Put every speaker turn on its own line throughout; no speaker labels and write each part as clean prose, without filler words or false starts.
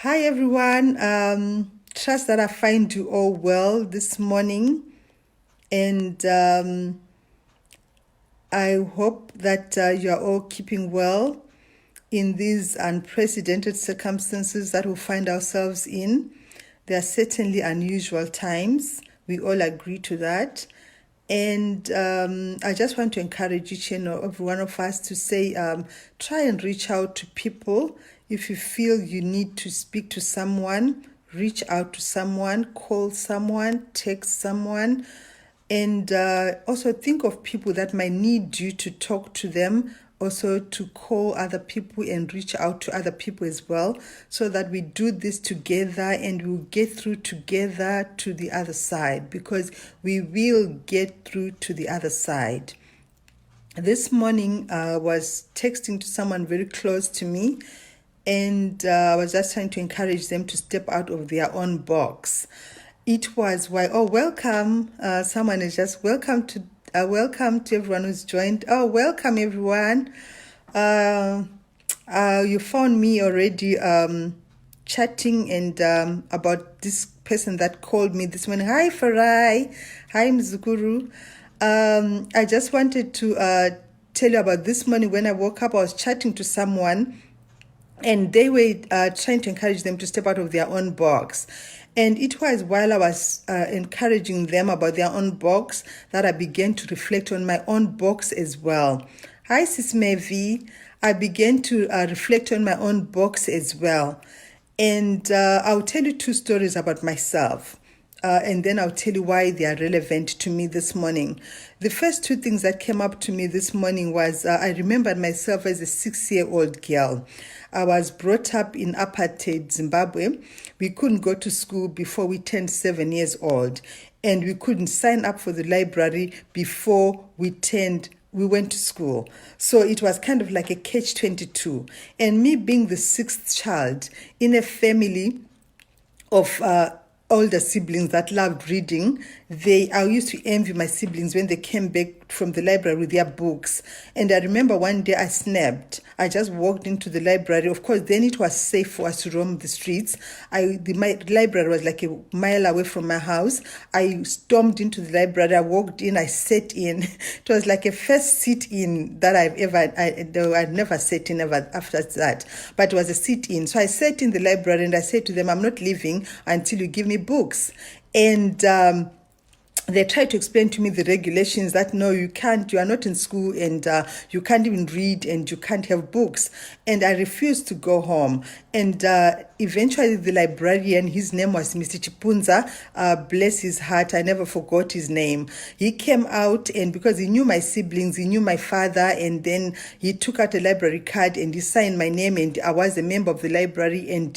Hi everyone. Trust that I find you all well this morning, and I hope that you are all keeping well in these unprecedented circumstances that we find ourselves in. They are certainly unusual times. We all agree to that. And I just want to encourage each and every one of us to say, try and reach out to people. If you feel you need to speak to someone, reach out to someone, call someone, text someone, and also think of people that might need you to talk to them, also to call other people and reach out to other people as well, so that we do this together and we'll get through together to the other side, because we will get through to the other side. This morning I was texting to someone very close to me, and I was just trying to encourage them to step out of their own box. It was why, oh, welcome. Someone is just welcome to everyone who's joined. Oh, welcome everyone. You found me already chatting and about this person that called me this morning. Hi, Farai. Hi, Mzukuru. I just wanted to tell you about this morning. When I woke up, I was chatting to someone, and they were trying to encourage them to step out of their own box. And it was while I was encouraging them about their own box that I began to reflect on my own box as well. Hi, Sis Mevi. I began to reflect on my own box as well. And I'll tell you two stories about myself. And then I'll tell you why they are relevant to me this morning. The first two things that came up to me this morning was I remembered myself as a 6-year-old girl. I was brought up in apartheid Zimbabwe. We couldn't go to school before we turned 7 years old, and we couldn't sign up for the library before we went to school. So it was kind of like a catch-22. And me being the sixth child in a family of older siblings that loved reading, I used to envy my siblings when they came back from the library with their books. And I remember one day I snapped. I just walked into the library. Of course, then it was safe for us to roam the streets. My library was like a mile away from my house. I stormed into the library. I walked in. I sat in. It was like a first sit-in that I'd never sat in ever after that. But it was a sit-in. So I sat in the library and I said to them, I'm not leaving until you give me books. And they tried to explain to me the regulations that no, you are not in school, and you can't even read, and you can't have books. And I refused to go home. And eventually the librarian, his name was Mr. Chipunza, bless his heart, I never forgot his name. He came out, and because he knew my siblings, he knew my father, and then he took out a library card and he signed my name, and I was a member of the library, and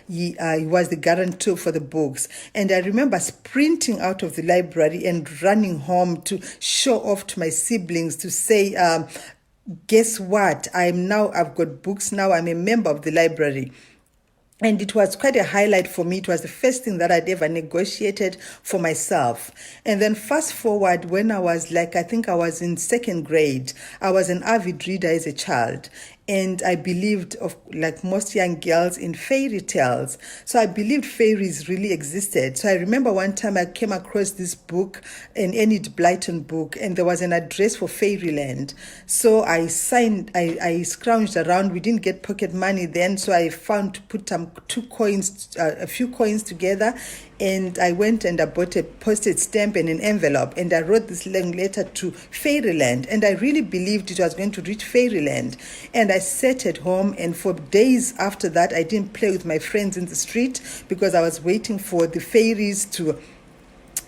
he was the guarantor for the books. And I remember sprinting out of the library and running home to show off to my siblings, to say, guess what? I've got books now. I'm a member of the library. And it was quite a highlight for me. It was the first thing that I'd ever negotiated for myself. And then fast forward, when I was I think I was in second grade, I was an avid reader as a child. And I believed, like most young girls, in fairy tales. So I believed fairies really existed. So I remember one time I came across this book, an Enid Blyton book, and there was an address for Fairyland. So I scrounged around. We didn't get pocket money then, so I found to put a few coins together. And I went and I bought a postage stamp and an envelope, and I wrote this long letter to Fairyland, and I really believed it was going to reach Fairyland. And I sat at home, and for days after that, I didn't play with my friends in the street because I was waiting for the fairies to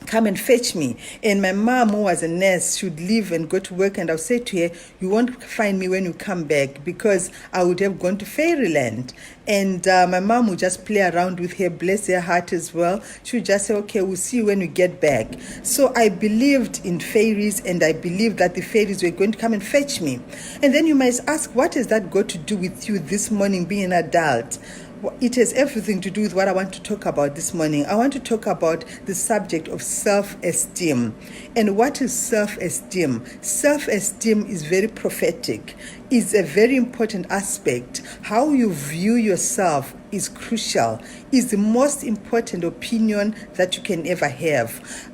come and fetch me. And my mom, who was a nurse, should leave and go to work, and I'll say to her, you won't find me when you come back, because I would have gone to Fairyland. And my mom would just play around with her, bless her heart as well. She would just say, okay, we'll see you when we get back. So I believed in fairies, and I believed that the fairies were going to come and fetch me. And then you might ask, what has that got to do with you this morning being an adult? It has everything to do with what I want to talk about this morning. I want to talk about the subject of self-esteem. And what is self-esteem? Self-esteem is very prophetic. is a very important aspect. How you view yourself is crucial, is the most important opinion that you can ever have.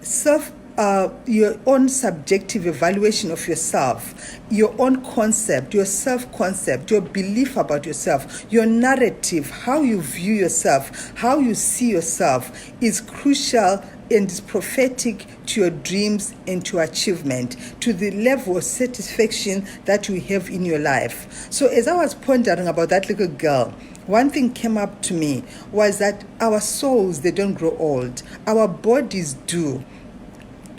Your own subjective evaluation of yourself, your own concept, your self-concept, your belief about yourself, your narrative, how you view yourself, how you see yourself is crucial and is prophetic to your dreams and to achievement, to the level of satisfaction that you have in your life. So as I was pondering about that little girl, one thing came up to me was that our souls, they don't grow old. Our bodies do.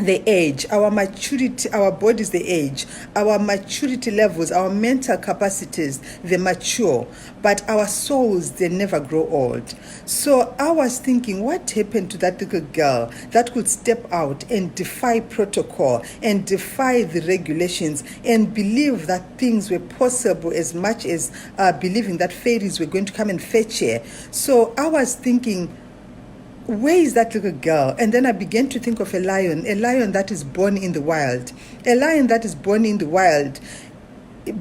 They age, our maturity, our bodies, they age, our maturity levels, our mental capacities, they mature, but our souls, they never grow old. So I was thinking, what happened to that little girl that could step out and defy protocol and defy the regulations and believe that things were possible, as much as believing that fairies were going to come and fetch her? So I was thinking, where is that little girl? And then I began to think of a lion that is born in the wild. A lion that is born in the wild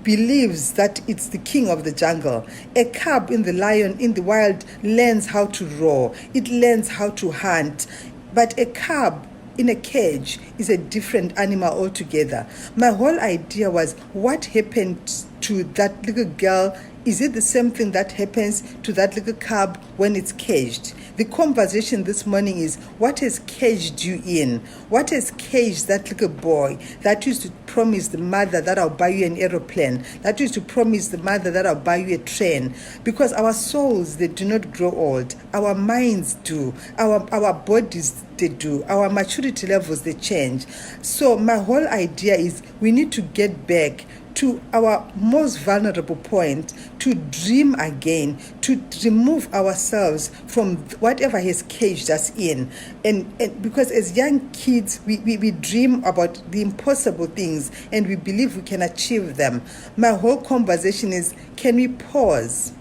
believes that it's the king of the jungle. A cub in the wild learns how to roar. It learns how to hunt. But a cub in a cage is a different animal altogether. My whole idea was, what happened to that little girl? Is it the same thing that happens to that little cub when it's caged? The conversation this morning is, what has caged you in? What has caged that little boy that used to promise the mother that I'll buy you an aeroplane, that used to promise the mother that I'll buy you a train? Because our souls, they do not grow old. Our minds do. Our bodies, they do. Our maturity levels, they change. So my whole idea is, we need to get back to our most vulnerable point, to dream again, to remove ourselves from whatever has caged us in. And because as young kids, we dream about the impossible things and we believe we can achieve them. My whole conversation is, can we pause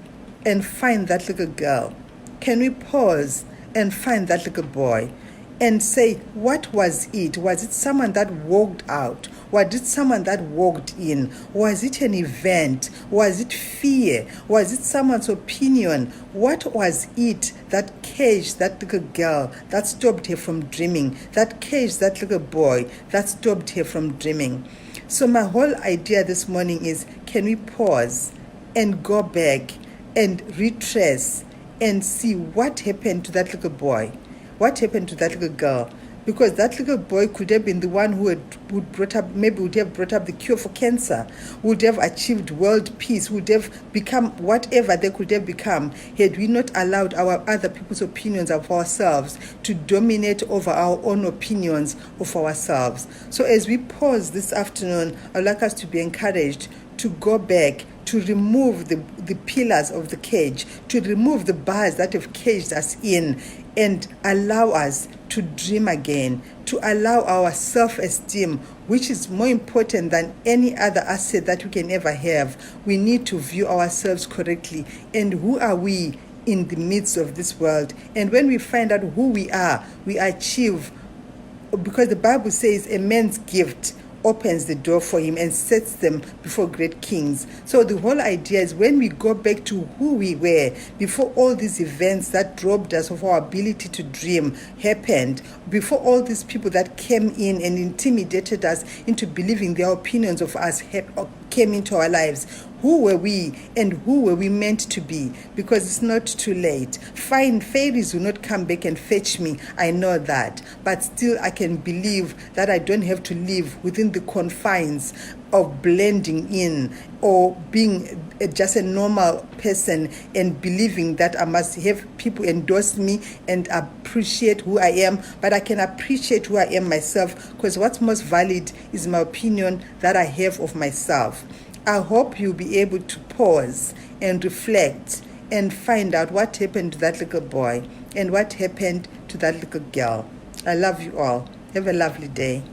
and find that little girl? Can we pause and find that little boy? And say, what was it? Was it someone that walked out? Was it someone that walked in? Was it an event? Was it fear? Was it someone's opinion? What was it that caged that little girl, that stopped her from dreaming? That caged that little boy, that stopped her from dreaming? So my whole idea this morning is, can we pause and go back and retrace and see what happened to that little boy? What happened to that little girl? Because that little boy could have been the one who would have brought up the cure for cancer, would have achieved world peace, would have become whatever they could have become, had we not allowed our other people's opinions of ourselves to dominate over our own opinions of ourselves. So as we pause this afternoon, I'd like us to be encouraged to go back, to remove the pillars of the cage, to remove the bars that have caged us in, and allow us to dream again, to allow our self-esteem, which is more important than any other asset that we can ever have. We need to view ourselves correctly. And who are we in the midst of this world? And when we find out who we are, we achieve, because the Bible says a man's gift opens the door for him and sets them before great kings. So the whole idea is, when we go back to who we were before all these events that robbed us of our ability to dream happened, before all these people that came in and intimidated us into believing their opinions of us came into our lives, who were we and who were we meant to be? Because it's not too late. Fine, fairies will not come back and fetch me, I know that. But still I can believe that I don't have to live within the confines of blending in or being just a normal person and believing that I must have people endorse me and appreciate who I am. But I can appreciate who I am myself, because what's most valid is my opinion that I have of myself. I hope you'll be able to pause and reflect and find out what happened to that little boy and what happened to that little girl. I love you all. Have a lovely day.